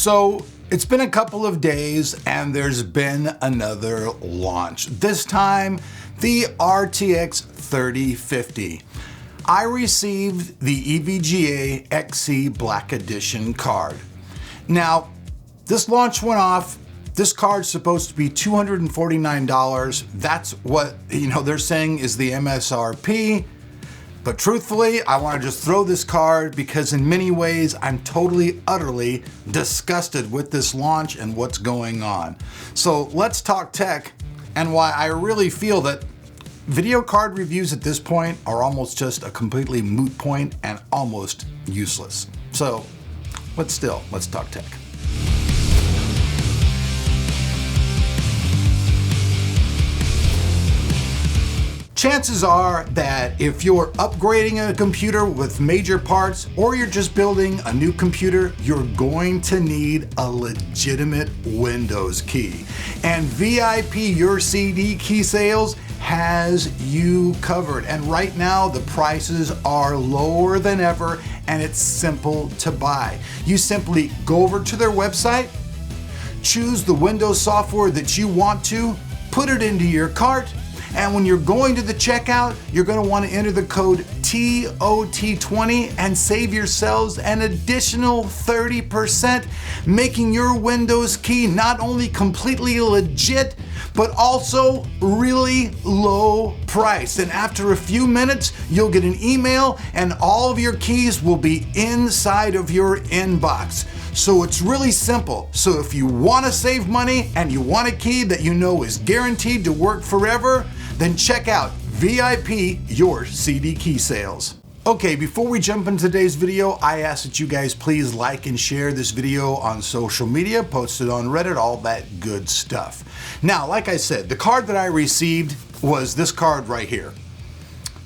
So it's been a couple of days and there's been another launch. This time, the RTX 3050. I received the EVGA XC Black Edition card. Now, this launch went off. This card's supposed to be $249. That's what, they're saying is the MSRP. But truthfully, I want to just throw this card because in many ways, I'm totally, utterly disgusted with this launch and what's going on. So let's talk tech and why I really feel that video card reviews at this point are almost just a completely moot point and almost useless. So, but still, let's talk tech. Chances are that if you're upgrading a computer with major parts or you're just building a new computer, you're going to need a legitimate Windows key. And VIP Your CD Key Sales has you covered. And right now the prices are lower than ever and it's simple to buy. You simply go over to their website, choose the Windows software that you want to, put it into your cart, and when you're going to the checkout, you're going to want to enter the code TOT20 and save yourselves an additional 30%, making your Windows key not only completely legit, but also really low price. And after a few minutes, you'll get an email and all of your keys will be inside of your inbox. So it's really simple. So if you want to save money and you want a key that you know is guaranteed to work forever, then check out VIP Your CD Key Sales. Okay, before we jump into today's video, I ask that you guys please like and share this video on social media, post it on Reddit, all that good stuff. Now, like I said, the card that I received was this card right here.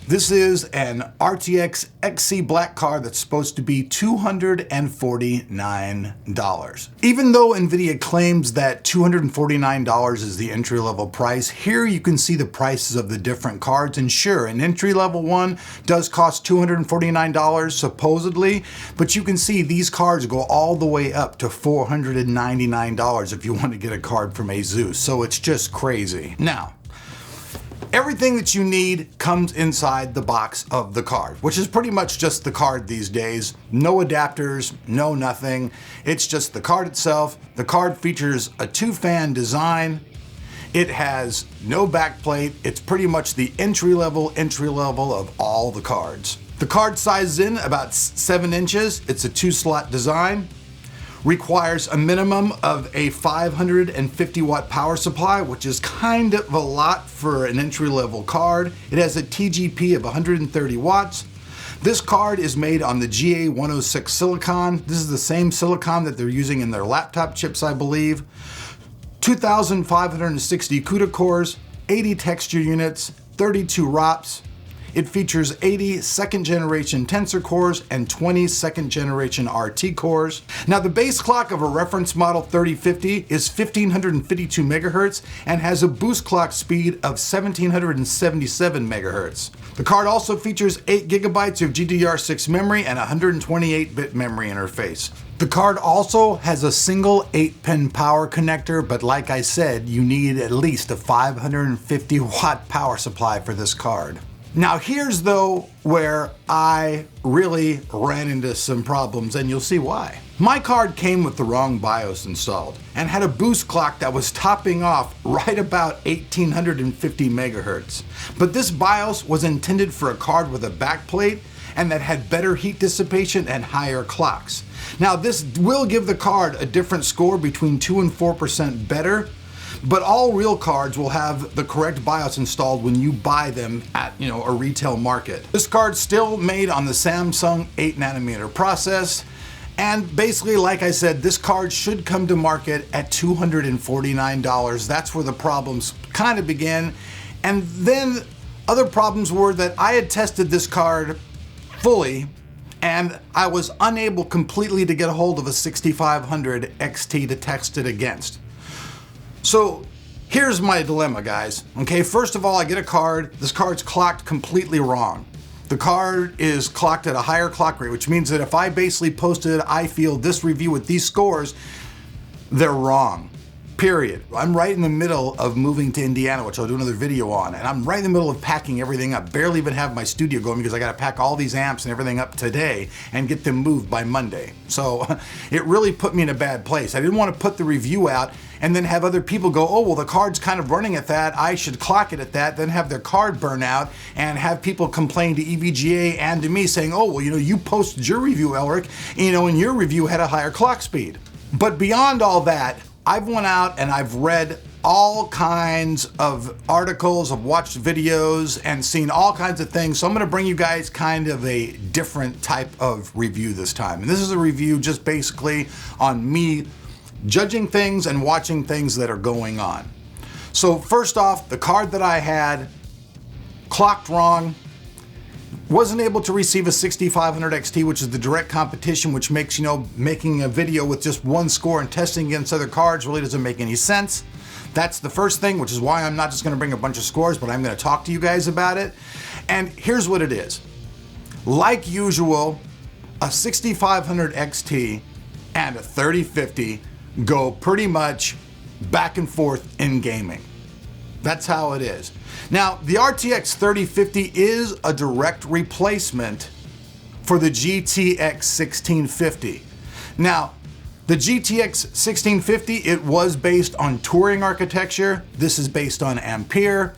This is an RTX XC Black card that's supposed to be $249. Even though Nvidia claims that $249 is the entry-level price, here you can see the prices of the different cards. And sure, an entry-level one does cost $249 supposedly, but you can see these cards go all the way up to $499 if you want to get a card from ASUS. So it's just crazy. Now, everything that you need comes inside the box of the card, which is pretty much just the card these days. No adapters, no nothing. It's just the card itself. The card features a two-fan design. It has no backplate. It's pretty much the entry level of all the cards. The card sizes in about 7 inches. It's a 2-slot design. Requires a minimum of a 550 watt power supply, which is kind of a lot for an entry-level card. It has a TGP of 130 watts. This card is made on the GA106 silicon. This is the same silicon that they're using in their laptop chips, I believe. 2,560 CUDA cores, 80 texture units, 32 ROPs. It features 80 second-generation Tensor Cores and 20 second-generation RT cores. Now, the base clock of a reference model 3050 is 1552 megahertz and has a boost clock speed of 1777 megahertz. The card also features 8 gigabytes of GDDR6 memory and 128-bit memory interface. The card also has a single 8-pin power connector, but like I said, you need at least a 550 watt power supply for this card. Now here's though where I really ran into some problems, and you'll see why. My card came with the wrong BIOS installed and had a boost clock that was topping off right about 1850 megahertz. But this BIOS was intended for a card with a backplate and that had better heat dissipation and higher clocks. Now this will give the card a different score between 2 and 4% better, but all real cards will have the correct BIOS installed when you buy them at a retail market. This card's still made on the Samsung 8nm process, and basically, like I said, this card should come to market at $249. That's where the problems kind of began. And then other problems were that I had tested this card fully and I was unable completely to get a hold of a 6500 XT to test it against. So here's my dilemma, guys. Okay, first of all, I get a card. This card's clocked completely wrong. The card is clocked at a higher clock rate, which means that if I basically posted, I feel this review with these scores, they're wrong. Period. I'm right in the middle of moving to Indiana, which I'll do another video on, and I'm right in the middle of packing everything up. Barely even have my studio going because I gotta pack all these amps and everything up today and get them moved by Monday. So it really put me in a bad place. I didn't want to put the review out and then have other people go, oh, well, the card's kind of running at that, I should clock it at that, then have their card burn out and have people complain to EVGA and to me saying, oh, well, you posted your review, Elric, and your review had a higher clock speed. But beyond all that, I've went out and I've read all kinds of articles, I've watched videos and seen all kinds of things. So I'm gonna bring you guys kind of a different type of review this time. And this is a review just basically on me judging things and watching things that are going on. So first off, the card that I had clocked wrong. Wasn't able to receive a 6500 XT, which is the direct competition, which makes, making a video with just one score and testing against other cards really doesn't make any sense. That's the first thing, which is why I'm not just gonna bring a bunch of scores, but I'm gonna talk to you guys about it. And here's what it is. Like usual, a 6500 XT and a 3050 go pretty much back and forth in gaming. That's how it is. Now, the RTX 3050 is a direct replacement for the GTX 1650. Now, the GTX 1650, it was based on Turing architecture. This is based on Ampere.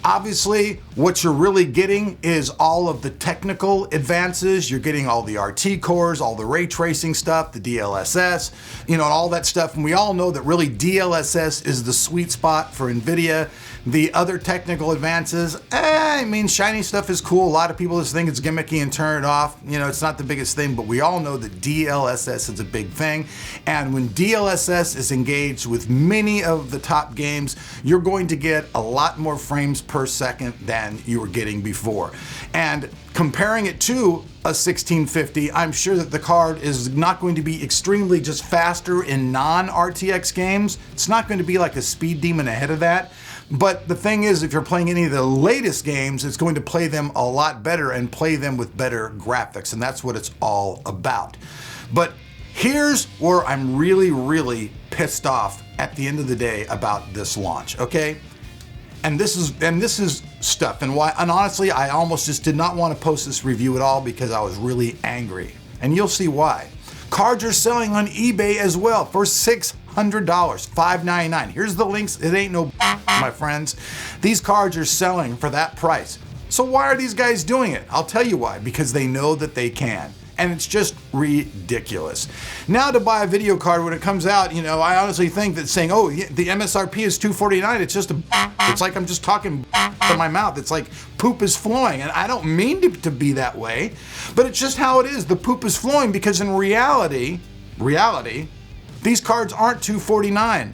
Obviously, what you're really getting is all of the technical advances. You're getting all the RT cores, all the ray tracing stuff, the DLSS, all that stuff. And we all know that really DLSS is the sweet spot for Nvidia. The other technical advances, shiny stuff is cool. A lot of people just think it's gimmicky and turn it off. It's not the biggest thing, but we all know that DLSS is a big thing. And when DLSS is engaged with many of the top games, you're going to get a lot more frames per second than you were getting before. And comparing it to a 1650, I'm sure that the card is not going to be extremely just faster in non-RTX games. It's not going to be like a speed demon ahead of that. But the thing is, if you're playing any of the latest games, it's going to play them a lot better and play them with better graphics, and that's what it's all about. But here's where I'm really, really pissed off at the end of the day about this launch, okay? And this is stuff, and honestly, I almost just did not want to post this review at all because I was really angry. And you'll see why. Cards are selling on eBay as well for $600, $599. Here's the links. It ain't no my friends. These cards are selling for that price. So why are these guys doing it? I'll tell you why. Because they know that they can. And it's just ridiculous. Now to buy a video card when it comes out, I honestly think that saying, oh, the MSRP is $249, it's just it's like I'm just talking to my mouth. It's like poop is flowing. And I don't mean to be that way, but it's just how it is. The poop is flowing because in reality, these cards aren't $249.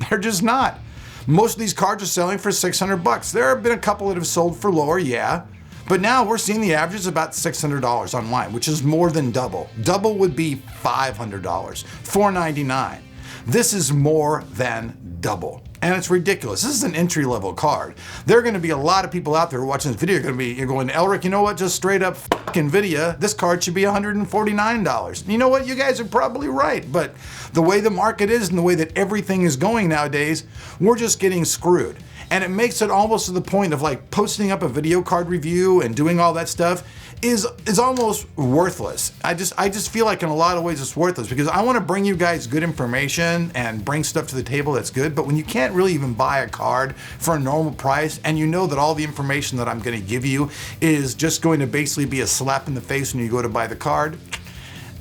They're just not. Most of these cards are selling for $600. There have been a couple that have sold for lower, yeah. But now we're seeing the average is about $600 online, which is more than double. Double would be $500, $499. This is more than double. And it's ridiculous. This is an entry-level card. There are going to be a lot of people out there watching this video you're going, Elric, you know what? Just straight up Nvidia, this card should be $149. You know what? You guys are probably right. But the way the market is and the way that everything is going nowadays, we're just getting screwed. And it makes it almost to the point of like posting up a video card review and doing all that stuff is almost worthless. I just feel like in a lot of ways it's worthless because I want to bring you guys good information and bring stuff to the table that's good, but when you can't really even buy a card for a normal price and you know that all the information that I'm going to give you is just going to basically be a slap in the face when you go to buy the card,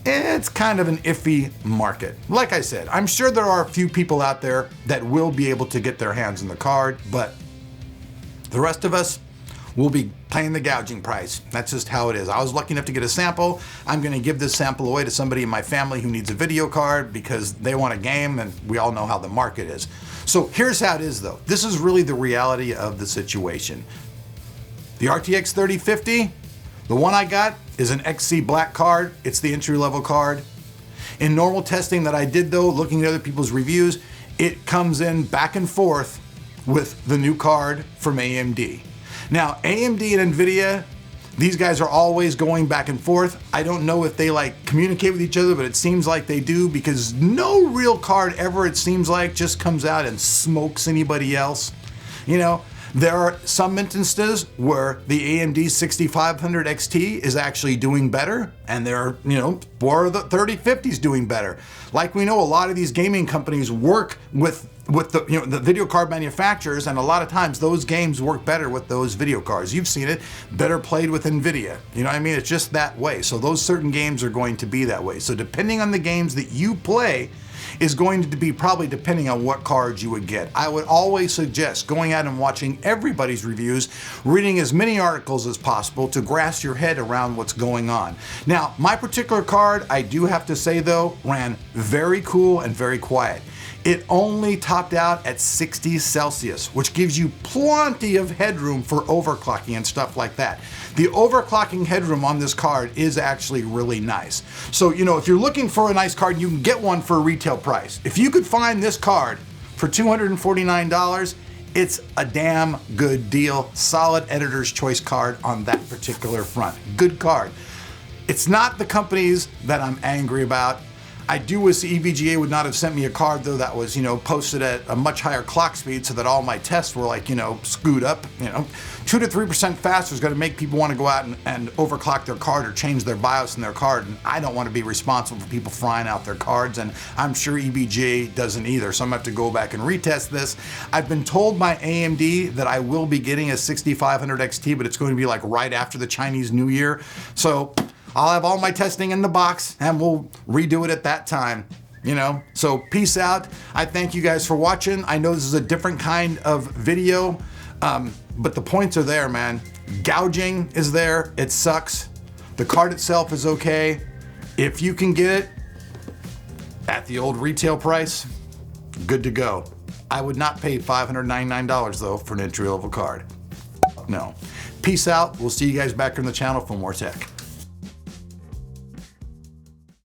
it's kind of an iffy market. Like I said, I'm sure there are a few people out there that will be able to get their hands on the card, but the rest of us will be paying the gouging price. That's just how it is. I was lucky enough to get a sample. I'm gonna give this sample away to somebody in my family who needs a video card because they want a game, and we all know how the market is. So here's how it is though. This is really the reality of the situation. The RTX 3050, the one I got is an XC Black card. It's the entry-level card. In normal testing that I did though, looking at other people's reviews, it comes in back and forth with the new card from AMD. Now, AMD and Nvidia, These guys are always going back and forth. I don't know if they like communicate with each other, but it seems like they do, because no real card ever, it seems like, just comes out and smokes anybody else. You know, there are some instances where the AMD 6500 XT is actually doing better, and there are, you know, or the 3050 is doing better. Like, we know a lot of these gaming companies work with the, you know, the video card manufacturers, and a lot of times those games work better with those video cards. You've seen it, better played with Nvidia. You know what I mean? It's just that way. So those certain games are going to be that way. So depending on the games that you play is going to be probably depending on what cards you would get. I would always suggest going out and watching everybody's reviews, reading as many articles as possible to grasp your head around what's going on. Now, my particular card, I do have to say though, ran very cool and very quiet. It only topped out at 60 Celsius, which gives you plenty of headroom for overclocking and stuff like that. The overclocking headroom on this card is actually really nice. So, you know, if you're looking for a nice card, you can get one for a retail price. If you could find this card for $249, it's a damn good deal. Solid editor's choice card on that particular front. Good card. It's not the companies that I'm angry about. I do wish the EVGA would not have sent me a card though that was, you know, posted at a much higher clock speed so that all my tests were like, you know, screwed up. You know, 2 to 3% faster is going to make people want to go out and overclock their card or change their BIOS in their card, and I don't want to be responsible for people frying out their cards, and I'm sure EVGA doesn't either, so I'm going to have to go back and retest this. I've been told by AMD that I will be getting a 6500 XT, but it's going to be like right after the Chinese New Year, so I'll have all my testing in the box and we'll redo it at that time, you know? So peace out. I thank you guys for watching. I know this is a different kind of video, but the points are there, man. Gouging is there, it sucks. The card itself is okay. If you can get it at the old retail price, good to go. I would not pay $599 though for an entry level card. No. Peace out. We'll see you guys back on the channel for more tech.